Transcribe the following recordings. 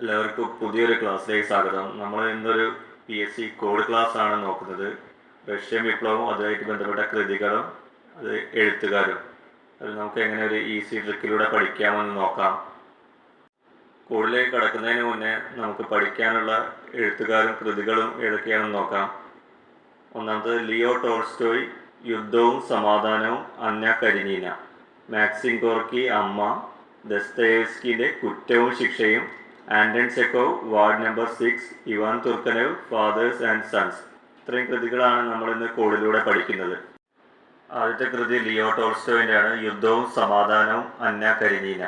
എല്ലാവർക്കും പുതിയൊരു ക്ലാസ്സിലേക്ക് സ്വാഗതം. നമ്മൾ ഇന്നൊരു PSC കോഡ് ക്ലാസ് ആണ് നോക്കുന്നത്. റഷ്യൻ വിപ്ലവവും അതുമായിട്ട് ബന്ധപ്പെട്ട കൃതികളും അത് എഴുത്തുകാരും അത് നമുക്ക് എങ്ങനെ ഒരു ഈസി ട്രിക്കിലൂടെ പഠിക്കാമെന്ന് നോക്കാം. കോഡിലേക്ക് കടക്കുന്നതിന് മുന്നേ നമുക്ക് പഠിക്കാനുള്ള എഴുത്തുകാരും കൃതികളും ഏതൊക്കെയാണെന്ന് നോക്കാം. ഒന്നാമത് ലിയോ ടോൾസ്റ്റോയ്, യുദ്ധവും സമാധാനവും, അന്ന കരീനീന. മാക്സിം ഗോർക്കി, അമ്മ. ദസ്തയേവ്സ്കിയുടെ കുറ്റവും ശിക്ഷയും. Anton Chekhov, ward number 6. Ivan Turgenev, fathers and sons. ഇത്രയും കൃതികളാണ് നമ്മൾ ഇന്ന് കോഡിലൂടെ പഠിക്കുന്നത്. ആദ്യത്തെ കൃതി ലിയോ ടോൾസ്റ്റോയിൻ്റെ ആണ്, യുദ്ധവും സമാധാനവും, അന്ന കരീനീന.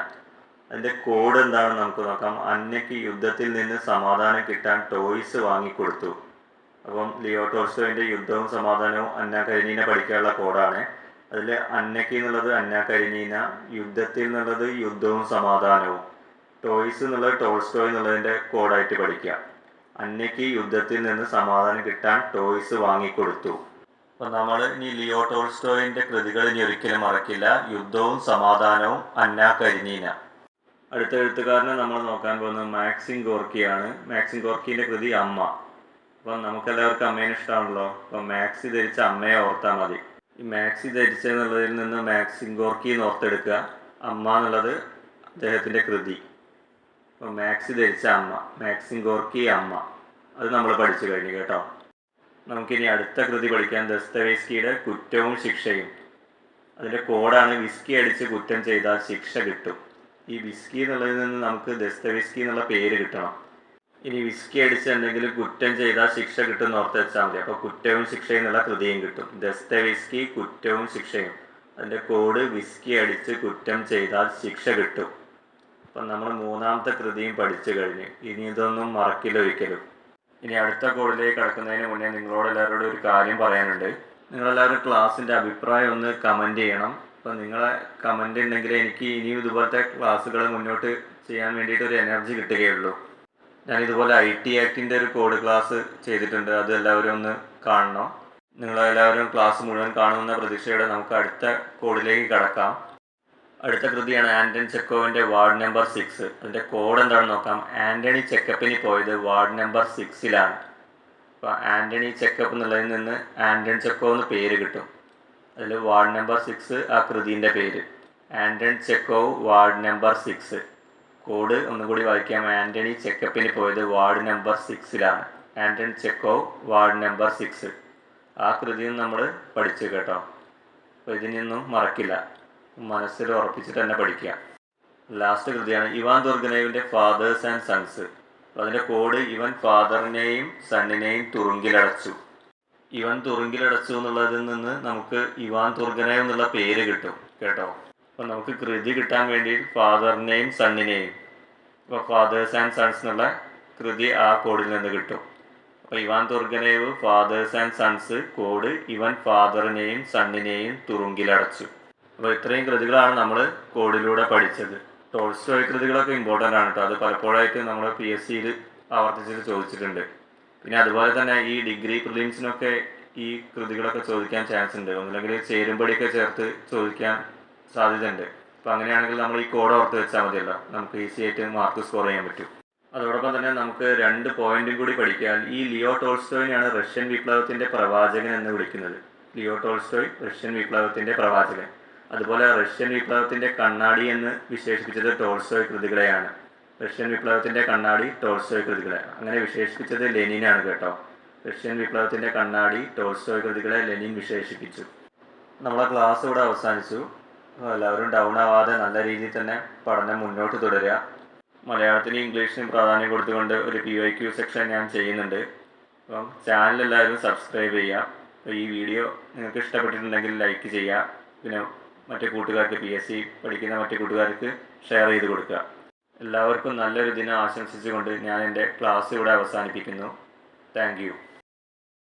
അതിൻ്റെ കോഡ് എന്താണെന്ന് നമുക്ക് നോക്കാം. അന്നയ്ക്ക് യുദ്ധത്തിൽ നിന്ന് സമാധാനം കിട്ടാൻ ടോയ്സ് വാങ്ങിക്കൊടുത്തു. അപ്പം ലിയോ ടോൾസ്റ്റോയിൻ്റെ യുദ്ധവും സമാധാനവും, അന്ന കരീനീന പഠിക്കാനുള്ള കോഡാണ്. അതിൽ അന്നയ്ക്ക് എന്നുള്ളത് അന്ന കരീനീന, യുദ്ധത്തിൽ എന്നുള്ളത് യുദ്ധവും സമാധാനവും, ടോയ്സ് എന്നുള്ളത് ടോൾസ്റ്റോയ് എന്നുള്ളതിൻ്റെ കോഡായിട്ട് പഠിക്കുക. അന്നയ്ക്ക് യുദ്ധത്തിൽ നിന്ന് സമാധാനം കിട്ടാൻ ടോയ്സ് വാങ്ങിക്കൊടുത്തു. അപ്പം നമ്മൾ ഇനി ലിയോ ടോൾസ്റ്റോയിൻ്റെ കൃതികൾ ഇനി ഒരിക്കലും മറക്കില്ല. യുദ്ധവും സമാധാനവും, അന്ന കരീനീന. അടുത്ത എഴുത്തുകാരനെ നമ്മൾ നോക്കാൻ പോകുന്നത് മാക്സിം ഗോർക്കിയാണ്. മാക്സിം ഗോർക്കിൻ്റെ കൃതി അമ്മ. അപ്പം നമുക്കെല്ലാവർക്കും അമ്മേനെ ഇഷ്ടമാണല്ലോ. അപ്പം മാക്സി ധരിച്ച അമ്മയെ ഓർത്താൽ മതി. ഈ മാക്സി ധരിച്ചെന്നുള്ളതിൽ നിന്ന് മാക്സിം ഗോർക്കി എന്ന് ഓർത്തെടുക്കുക. അമ്മ എന്നുള്ളത് അദ്ദേഹത്തിൻ്റെ കൃതി. അപ്പോൾ മാക്സി ധരിച്ച അമ്മ, മാക്സിം ഗോർക്കി അമ്മ, അത് നമ്മൾ പഠിച്ചു കഴിഞ്ഞു കേട്ടോ. നമുക്കിനി അടുത്ത കൃതി പഠിക്കാം. ദസ്തയേവ്സ്കിയുടെ കുറ്റവും ശിക്ഷയും. അതിൻ്റെ കോഡാണ് വിസ്കി അടിച്ച് കുറ്റം ചെയ്താൽ ശിക്ഷ കിട്ടും. ഈ വിസ്കി എന്നുള്ളതിൽ നിന്ന് നമുക്ക് ദസ്തയേവ്സ്കി എന്നുള്ള പേര് കിട്ടണം. ഇനി വിസ്കി അടിച്ച് എന്തെങ്കിലും കുറ്റം ചെയ്താൽ ശിക്ഷ കിട്ടും എന്ന് ഓർത്ത് വെച്ചാൽ മതി. അപ്പോൾ കുറ്റവും ശിക്ഷയും എന്നുള്ള കൃതിയും കിട്ടും. ദസ്തയേവ്സ്കി കുറ്റവും ശിക്ഷയും. അതിൻ്റെ കോഡ് വിസ്കി അടിച്ച് കുറ്റം ചെയ്താൽ ശിക്ഷ കിട്ടും. അപ്പം നമ്മൾ മൂന്നാമത്തെ കൃതിയും പഠിച്ചു കഴിഞ്ഞ്. ഇനി ഇതൊന്നും മറക്കില്ല ഒരിക്കലും. ഇനി അടുത്ത കോഡിലേക്ക് കടക്കുന്നതിന് മുന്നേ നിങ്ങളോട് എല്ലാവരോടും ഒരു കാര്യം പറയാനുണ്ട്. നിങ്ങളെല്ലാവരും ക്ലാസ്സിൻ്റെ അഭിപ്രായം ഒന്ന് കമൻറ്റ് ചെയ്യണം. അപ്പം നിങ്ങളെ കമൻറ്റ് ഉണ്ടെങ്കിൽ എനിക്ക് ഇനിയും ഇതുപോലത്തെ ക്ലാസ്സുകൾ മുന്നോട്ട് ചെയ്യാൻ വേണ്ടിയിട്ട് ഒരു എനർജി കിട്ടുകയുള്ളൂ. ഞാനിതുപോലെ IT ആക്ടിൻ്റെ ഒരു കോഡ് ക്ലാസ് ചെയ്തിട്ടുണ്ട്. അത് എല്ലാവരും ഒന്ന് കാണണം. നിങ്ങളെല്ലാവരും ക്ലാസ് മുഴുവൻ കാണുമെന്ന പ്രതീക്ഷയോടെ നമുക്ക് അടുത്ത കോഡിലേക്ക് കടക്കാം. അടുത്ത കൃതിയാണ് ആൻഡൺ ചെക്കോവിൻ്റെ വാർഡ് നമ്പർ 6. അതിൻ്റെ കോഡ് എന്താണെന്ന് നോക്കാം. ആൻ്റണി ചെക്കപ്പിന് പോയത് വാർഡ് നമ്പർ 6-ലാണ്. അപ്പോൾ ആൻ്റണി ചെക്കപ്പ് എന്നുള്ളതിൽ നിന്ന് ആൻഡൺ ചെക്കോ എന്ന് പേര് കിട്ടും. അതിൽ വാർഡ് നമ്പർ 6 ആ കൃതിൻ്റെ പേര്. ആൻഡൺ ചെക്കോവ്, വാർഡ് നമ്പർ 6. കോഡ് ഒന്നുകൂടി വായിക്കാം. ആൻ്റണി ചെക്കപ്പിന് പോയത് ward number 6-ലാണ്. ആൻഡൺ Chekhov, ward number 6. ആ കൃതിയും നമ്മൾ പഠിച്ചു കേട്ടോ. അപ്പോൾ ഇതിനൊന്നും മറക്കില്ല, മനസ്സിൽ ഉറപ്പിച്ചിട്ട് തന്നെ പഠിക്കുക. ലാസ്റ്റ് കൃതിയാണ് ഇവാൻ തുർഗനേവിൻ്റെ ഫാദേഴ്സ് ആൻഡ് സൺസ്. അപ്പോൾ അതിൻ്റെ കോഡ് ഇവൻ ഫാദറിനെയും സണ്ണിനെയും തുറുങ്കിലടച്ചു. ഇവൻ തുറുങ്കിലടച്ചു എന്നുള്ളതിൽ നിന്ന് നമുക്ക് ഇവാൻ തുർഗനേവ് എന്നുള്ള പേര് കിട്ടും കേട്ടോ. അപ്പോൾ നമുക്ക് കൃതി കിട്ടാൻ വേണ്ടി ഫാദറിനെയും സണ്ണിനെയും, ഇപ്പോൾ ഫാദേഴ്സ് ആൻഡ് സൺസ് എന്നുള്ള കൃതി ആ കോഡിൽ നിന്ന് കിട്ടും. അപ്പോൾ Ivan Turgenev, fathers and sons, code ഇവൻ ഫാദറിനെയും സണ്ണിനെയും തുറുങ്കിലടച്ചു. അപ്പോൾ ഇത്രയും കൃതികളാണ് നമ്മൾ കോഡിലൂടെ പഠിച്ചത്. ടോൾസ്റ്റോയ് കൃതികളൊക്കെ ഇമ്പോർട്ടൻ്റ് ആണ് കേട്ടോ. അത് പലപ്പോഴായിട്ട് നമ്മൾ PSCയിൽ ആവർത്തിച്ചിട്ട് ചോദിച്ചിട്ടുണ്ട്. പിന്നെ അതുപോലെ തന്നെ ഈ ഡിഗ്രി പ്രിലിംസിനൊക്കെ ഈ കൃതികളൊക്കെ ചോദിക്കാൻ ചാൻസ് ഉണ്ട്. ഒന്നില്ലെങ്കിൽ ചേരുംപടിയൊക്കെ ചേർത്ത് ചോദിക്കാൻ സാധ്യതയുണ്ട്. അപ്പോൾ അങ്ങനെയാണെങ്കിൽ നമ്മൾ ഈ കോഡ് ഓർത്ത് വെച്ചാൽ മതിയല്ലോ, നമുക്ക് ഈസി ആയിട്ട് മാർക്ക് സ്കോർ ചെയ്യാൻ പറ്റും. അതോടൊപ്പം തന്നെ നമുക്ക് 2 പോയിന്റും കൂടി പഠിക്കാൻ. ഈ ലിയോ ടോൾസ്റ്റോയിനെയാണ് റഷ്യൻ വിപ്ലവത്തിൻ്റെ പ്രവാചകൻ എന്ന് വിളിക്കുന്നത്. ലിയോ ടോൾസ്റ്റോയ് റഷ്യൻ വിപ്ലവത്തിൻ്റെ പ്രവാചകൻ. അതുപോലെ റഷ്യൻ വിപ്ലവത്തിൻ്റെ കണ്ണാടി എന്ന് വിശേഷിപ്പിച്ചത് ടോൾസ്റ്റോയ് കൃതികളെയാണ്. റഷ്യൻ വിപ്ലവത്തിൻ്റെ കണ്ണാടി ടോൾസ്റ്റോയ് കൃതികളെ അങ്ങനെ വിശേഷിപ്പിച്ചത് ലെനിനാണ് കേട്ടോ. റഷ്യൻ വിപ്ലവത്തിൻ്റെ കണ്ണാടി ടോൾസ്റ്റോയ് കൃതികളെ ലെനിൻ വിശേഷിപ്പിച്ചു. നമ്മളെ ക്ലാസ് ഇവിടെ അവസാനിച്ചു. എല്ലാവരും ഡൗൺ ആവാതെ നല്ല രീതിയിൽ തന്നെ പഠനം മുന്നോട്ട് തുടരുക. മലയാളത്തിനും ഇംഗ്ലീഷിനും പ്രാധാന്യം കൊടുത്തുകൊണ്ട് ഒരു PYQ സെക്ഷൻ ഞാൻ ചെയ്യുന്നുണ്ട്. അപ്പം ചാനൽ എല്ലാവരും സബ്സ്ക്രൈബ് ചെയ്യുക. അപ്പോൾ ഈ വീഡിയോ നിങ്ങൾക്ക് ഇഷ്ടപ്പെട്ടിട്ടുണ്ടെങ്കിൽ ലൈക്ക് ചെയ്യുക. പിന്നെ മറ്റു കൂട്ടുകാർക്ക്, PSC പഠിക്കുന്ന മറ്റു കൂട്ടുകാർക്ക് ഷെയർ ചെയ്ത് കൊടുക്കുക. എല്ലാവർക്കും നല്ലൊരു ദിനം ആശംസിച്ചുകൊണ്ട് ഞാൻ എൻ്റെ ക്ലാസ് ഇവിടെ അവസാനിപ്പിക്കുന്നു. Thank you.